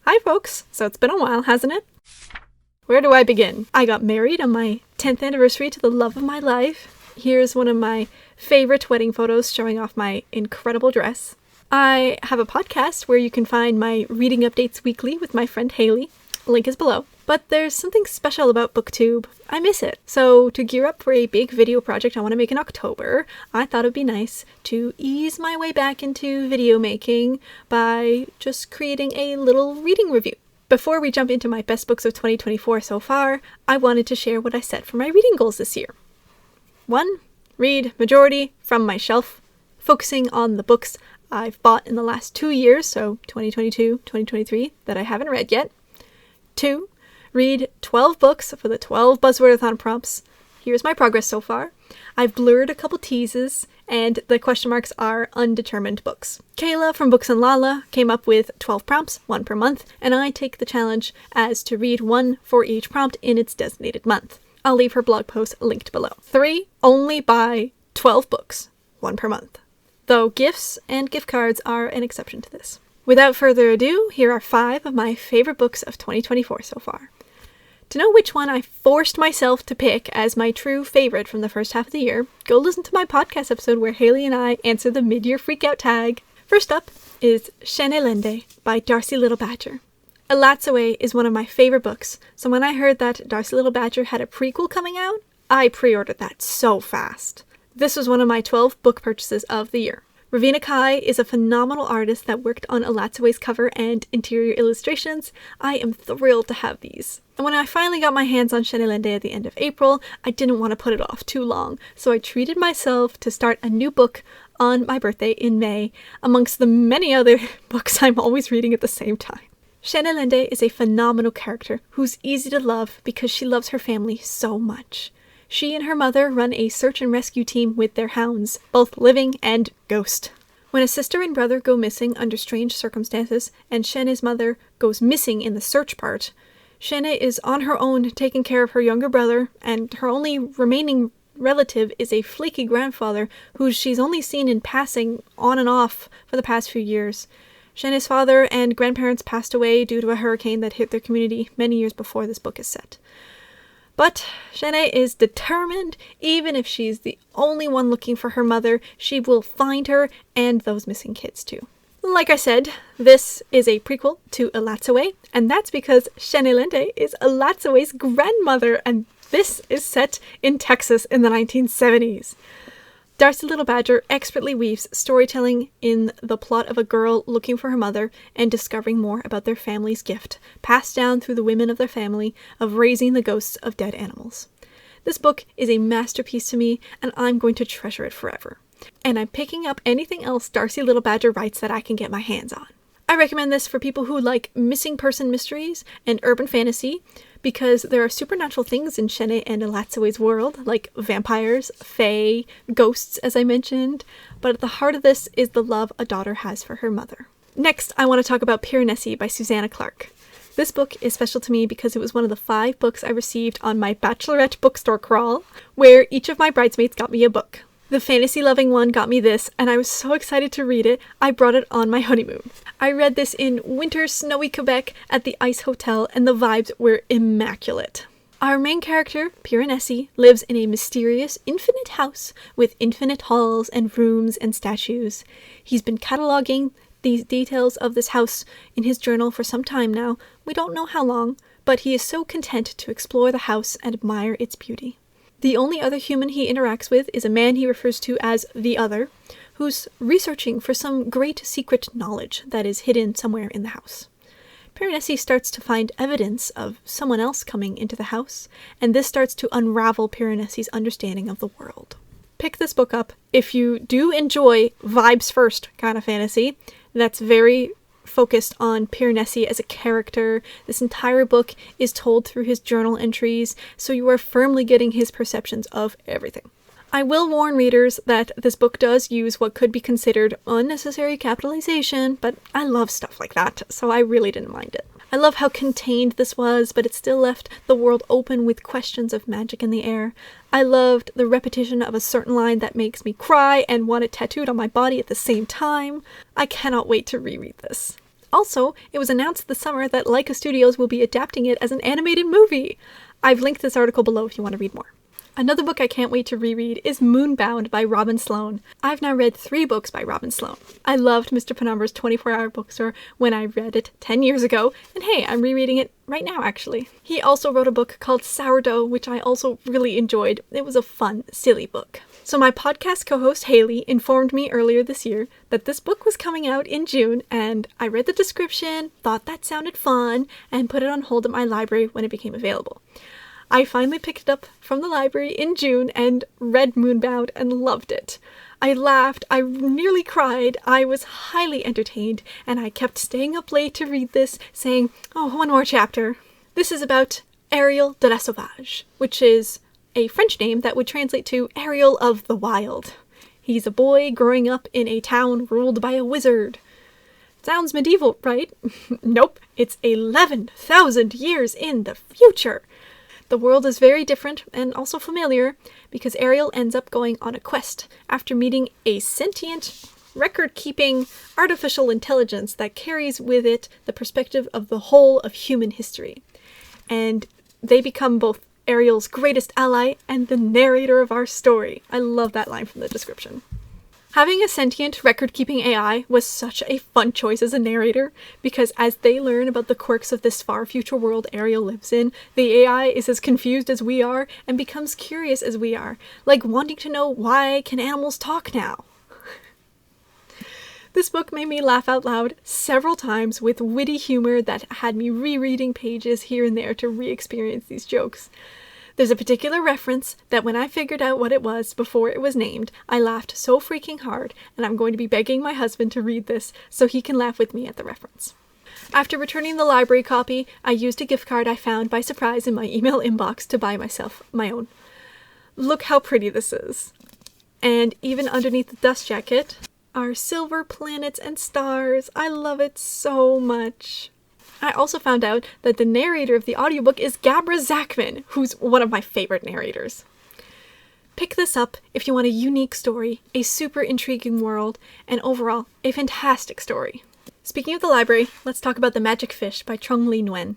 Hi folks! So it's been a while, hasn't it? Where do I begin? I got married on my 10th anniversary to the love of my life. Here's one of my favorite wedding photos showing off my incredible dress. I have a podcast where you can find my reading updates weekly with my friend Haley. Link is below. But there's something special about BookTube. I miss it. So to gear up for a big video project I want to make in October, I thought it'd be nice to ease my way back into video making by just creating a little reading review. Before we jump into my best books of 2024 so far, I wanted to share what I set for my reading goals this year. 1. Read majority from my shelf, focusing on the books I've bought in the last 2 years, so 2022, 2023, that I haven't read yet. 2. Read 12 books for the 12 Buzzwordathon prompts. Here's my progress so far. I've blurred a couple teases, and the question marks are undetermined books. Kayla from Books and Lala came up with 12 prompts, 1 per month, and I take the challenge as to read 1 for each prompt in its designated month. I'll leave her blog post linked below. 3. Only buy 12 books, 1 per month. Though gifts and gift cards are an exception to this. Without further ado, here are 5 of my favorite books of 2024 so far. To know which one I forced myself to pick as my true favorite from the first half of the year, go listen to my podcast episode where Haley and I answer the mid-year freakout tag. First up is Shenelende by Darcy Little Badger. Elatsoe is one of my favorite books, so when I heard that Darcy Little Badger had a prequel coming out, I pre-ordered that so fast. This was one of my 12 book purchases of the year. Ravina Kai is a phenomenal artist that worked on Elatsoe's cover and interior illustrations. I am thrilled to have these. And when I finally got my hands on Shenelende at the end of April, I didn't want to put it off too long, so I treated myself to start a new book on my birthday in May, amongst the many other books I'm always reading at the same time. Shenelende is a phenomenal character who's easy to love because she loves her family so much. She and her mother run a search and rescue team with their hounds, both living and ghost. When a sister and brother go missing under strange circumstances, and Shene's mother goes missing in the search part, Shene is on her own taking care of her younger brother, and her only remaining relative is a flaky grandfather who she's only seen in passing on and off for the past few years. Shene's father and grandparents passed away due to a hurricane that hit their community many years before this book is set. But Shene is determined. Even if she's the only one looking for her mother, she will find her and those missing kids too. Like I said, this is a prequel to Elatsoe, and that's because Shenelende is Elatsoe's grandmother, and this is set in Texas in the 1970s. Darcy Little Badger expertly weaves storytelling in the plot of a girl looking for her mother and discovering more about their family's gift, passed down through the women of their family, of raising the ghosts of dead animals. This book is a masterpiece to me, and I'm going to treasure it forever. And I'm picking up anything else Darcy Little Badger writes that I can get my hands on. I recommend this for people who like missing person mysteries and urban fantasy, because there are supernatural things in Shene and Elatsoe's world, like vampires, fae, ghosts, as I mentioned, but at the heart of this is the love a daughter has for her mother. Next, I want to talk about Piranesi by Susanna Clarke. This book is special to me because it was one of the 5 books I received on my bachelorette bookstore crawl, where each of my bridesmaids got me a book. The fantasy-loving one got me this, and I was so excited to read it, I brought it on my honeymoon. I read this in winter snowy Quebec at the Ice Hotel, and the vibes were immaculate. Our main character, Piranesi, lives in a mysterious, infinite house with infinite halls and rooms and statues. He's been cataloging the details of this house in his journal for some time now. We don't know how long, but he is so content to explore the house and admire its beauty. The only other human he interacts with is a man he refers to as the Other, who's researching for some great secret knowledge that is hidden somewhere in the house. Piranesi starts to find evidence of someone else coming into the house, and this starts to unravel Piranesi's understanding of the world. Pick this book up if you do enjoy vibes first kind of fantasy that's very focused on Piranesi as a character. This entire book is told through his journal entries, so you are firmly getting his perceptions of everything. I will warn readers that this book does use what could be considered unnecessary capitalization, but I love stuff like that, so I really didn't mind it. I love how contained this was, but it still left the world open with questions of magic in the air. I loved the repetition of a certain line that makes me cry and want it tattooed on my body at the same time. I cannot wait to reread this. Also, it was announced this summer that Leica Studios will be adapting it as an animated movie. I've linked this article below if you want to read more. Another book I can't wait to reread is Moonbound by Robin Sloan. I've now read 3 books by Robin Sloan. I loved Mr. Penumbra's 24-hour bookstore when I read it 10 years ago, and hey, I'm rereading it right now actually. He also wrote a book called Sourdough, which I also really enjoyed. It was a fun, silly book. So my podcast co-host Haley informed me earlier this year that this book was coming out in June, and I read the description, thought that sounded fun, and put it on hold at my library when it became available. I finally picked it up from the library in June and read Moonbound and loved it. I laughed, I nearly cried, I was highly entertained, and I kept staying up late to read this, saying, oh, one more chapter. This is about Ariel de la Sauvage, which is a French name that would translate to Ariel of the Wild. He's a boy growing up in a town ruled by a wizard. Sounds medieval, right? Nope, it's 11,000 years in the future. The world is very different and also familiar because Ariel ends up going on a quest after meeting a sentient, record-keeping artificial intelligence that carries with it the perspective of the whole of human history. And they become both Ariel's greatest ally and the narrator of our story. I love that line from the description. Having a sentient record-keeping AI was such a fun choice as a narrator, because as they learn about the quirks of this far future world Ariel lives in, the AI is as confused as we are and becomes curious as we are, like wanting to know why can animals talk now? This book made me laugh out loud several times with witty humor that had me rereading pages here and there to re-experience these jokes. There's a particular reference that when I figured out what it was before it was named, I laughed so freaking hard, and I'm going to be begging my husband to read this so he can laugh with me at the reference. After returning the library copy, I used a gift card I found by surprise in my email inbox to buy myself my own. Look how pretty this is. And even underneath the dust jacket are silver planets and stars. I love it so much. I also found out that the narrator of the audiobook is Gabra Zachman, who's one of my favorite narrators. Pick this up if you want a unique story, a super intriguing world, and overall, a fantastic story. Speaking of the library, let's talk about The Magic Fish by Trung Le Nguyen.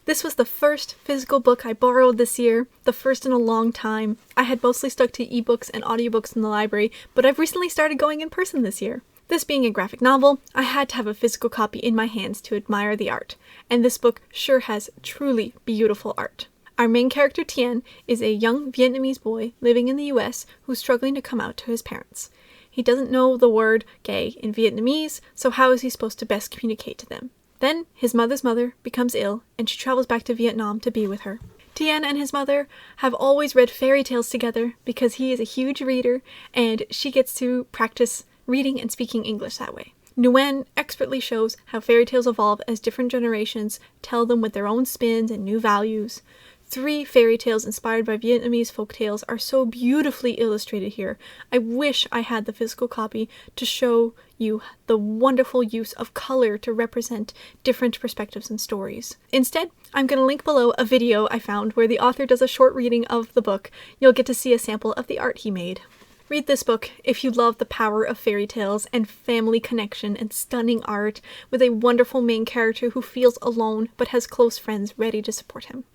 This was the first physical book I borrowed this year, the first in a long time. I had mostly stuck to ebooks and audiobooks in the library, but I've recently started going in person this year. This being a graphic novel, I had to have a physical copy in my hands to admire the art, and this book sure has truly beautiful art. Our main character Tien is a young Vietnamese boy living in the US who's struggling to come out to his parents. He doesn't know the word gay in Vietnamese, so how is he supposed to best communicate to them? Then his mother's mother becomes ill, and she travels back to Vietnam to be with her. Tien and his mother have always read fairy tales together because he is a huge reader, and she gets to practice reading and speaking English that way. Nguyen expertly shows how fairy tales evolve as different generations tell them with their own spins and new values. 3 fairy tales inspired by Vietnamese folk tales are so beautifully illustrated here. I wish I had the physical copy to show you the wonderful use of color to represent different perspectives and stories. Instead, I'm going to link below a video I found where the author does a short reading of the book. You'll get to see a sample of the art he made. Read this book if you love the power of fairy tales and family connection and stunning art with a wonderful main character who feels alone but has close friends ready to support him.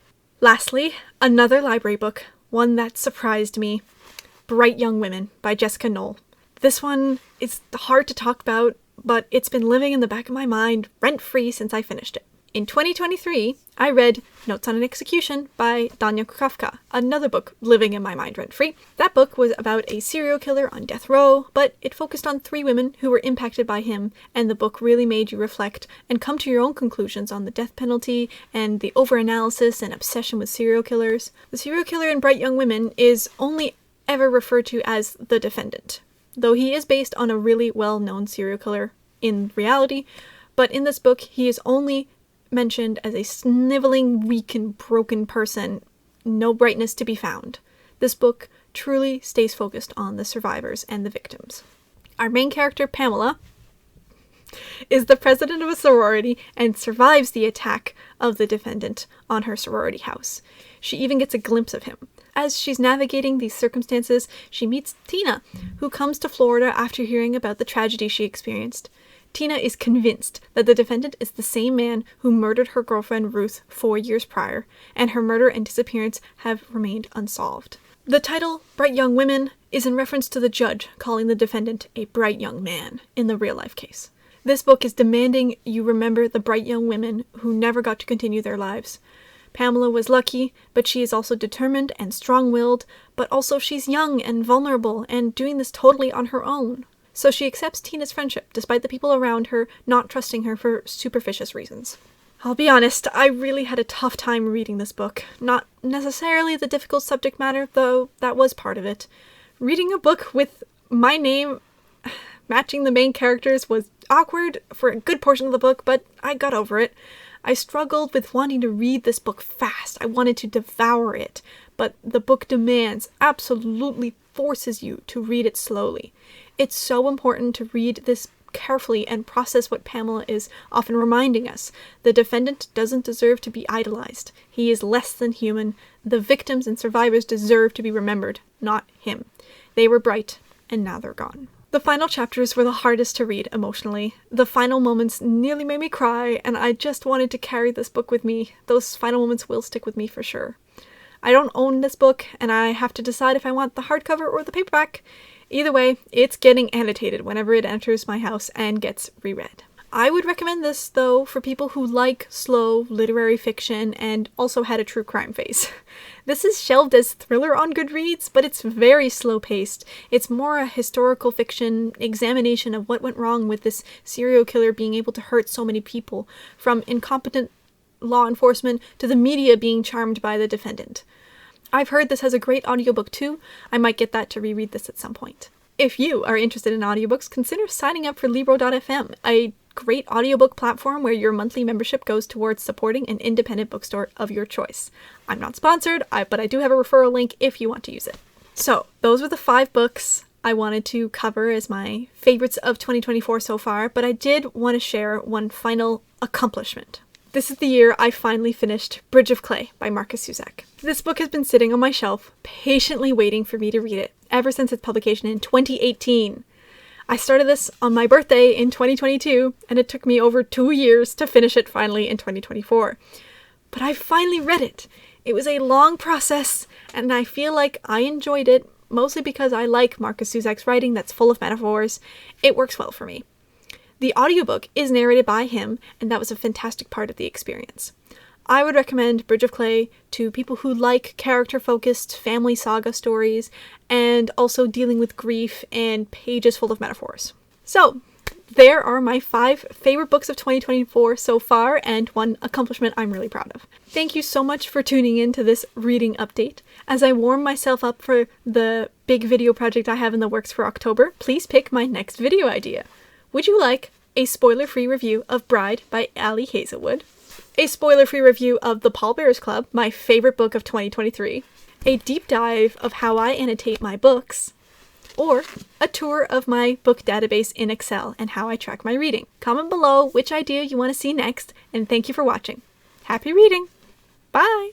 Lastly, another library book, one that surprised me, Bright Young Women by Jessica Knoll. This one is hard to talk about, but it's been living in the back of my mind rent-free since I finished it. In 2023, I read Notes on an Execution by Danya Kafka, another book living in my mind rent-free. That book was about a serial killer on death row, but it focused on 3 women who were impacted by him, and the book really made you reflect and come to your own conclusions on the death penalty and the overanalysis and obsession with serial killers. The serial killer in Bright Young Women is only ever referred to as the defendant, though he is based on a really well-known serial killer in reality, but in this book he is only mentioned as a sniveling, weak, and broken person, no brightness to be found. This book truly stays focused on the survivors and the victims. Our main character, Pamela, is the president of a sorority and survives the attack of the defendant on her sorority house. She even gets a glimpse of him. As she's navigating these circumstances, she meets Tina, who comes to Florida after hearing about the tragedy she experienced. Tina is convinced that the defendant is the same man who murdered her girlfriend Ruth 4 years prior, and her murder and disappearance have remained unsolved. The title, Bright Young Women, is in reference to the judge calling the defendant a bright young man in the real-life case. This book is demanding you remember the bright young women who never got to continue their lives. Pamela was lucky, but she is also determined and strong-willed, but also she's young and vulnerable and doing this totally on her own. So she accepts Tina's friendship, despite the people around her not trusting her for superficious reasons. I'll be honest, I really had a tough time reading this book. Not necessarily the difficult subject matter, though that was part of it. Reading a book with my name matching the main characters was awkward for a good portion of the book, but I got over it. I struggled with wanting to read this book fast. I wanted to devour it, but the book demands, absolutely forces you to read it slowly. It's so important to read this carefully and process what Pamela is often reminding us. The defendant doesn't deserve to be idolized. He is less than human. The victims and survivors deserve to be remembered, not him. They were bright, and now they're gone. The final chapters were the hardest to read emotionally. The final moments nearly made me cry, and I just wanted to carry this book with me. Those final moments will stick with me for sure. I don't own this book, and I have to decide if I want the hardcover or the paperback. Either way, it's getting annotated whenever it enters my house and gets reread. I would recommend this, though, for people who like slow literary fiction and also had a true crime phase. This is shelved as thriller on Goodreads, but it's very slow-paced. It's more a historical fiction examination of what went wrong with this serial killer being able to hurt so many people, from incompetent law enforcement to the media being charmed by the defendant. I've heard this has a great audiobook too. I might get that to reread this at some point. If you are interested in audiobooks, consider signing up for Libro.fm, a great audiobook platform where your monthly membership goes towards supporting an independent bookstore of your choice. I'm not sponsored, but I do have a referral link if you want to use it. So, those were the 5 books I wanted to cover as my favorites of 2024 so far, but I did want to share one final accomplishment. This is the year I finally finished Bridge of Clay by Markus Zusak. This book has been sitting on my shelf, patiently waiting for me to read it, ever since its publication in 2018. I started this on my birthday in 2022, and it took me over 2 years to finish it finally in 2024. But I finally read it. It was a long process, and I feel like I enjoyed it, mostly because I like Markus Zusak's writing that's full of metaphors. It works well for me. The audiobook is narrated by him, and that was a fantastic part of the experience. I would recommend Bridge of Clay to people who like character-focused family saga stories and also dealing with grief and pages full of metaphors. So, there are my 5 favorite books of 2024 so far, and one accomplishment I'm really proud of. Thank you so much for tuning in to this reading update. As I warm myself up for the big video project I have in the works for October, please pick my next video idea. Would you like a spoiler-free review of Bride by Ali Hazelwood? A spoiler-free review of The Pallbearers Club, my favorite book of 2023, a deep dive of how I annotate my books, or a tour of my book database in Excel and how I track my reading. Comment below which idea you want to see next, and thank you for watching. Happy reading! Bye!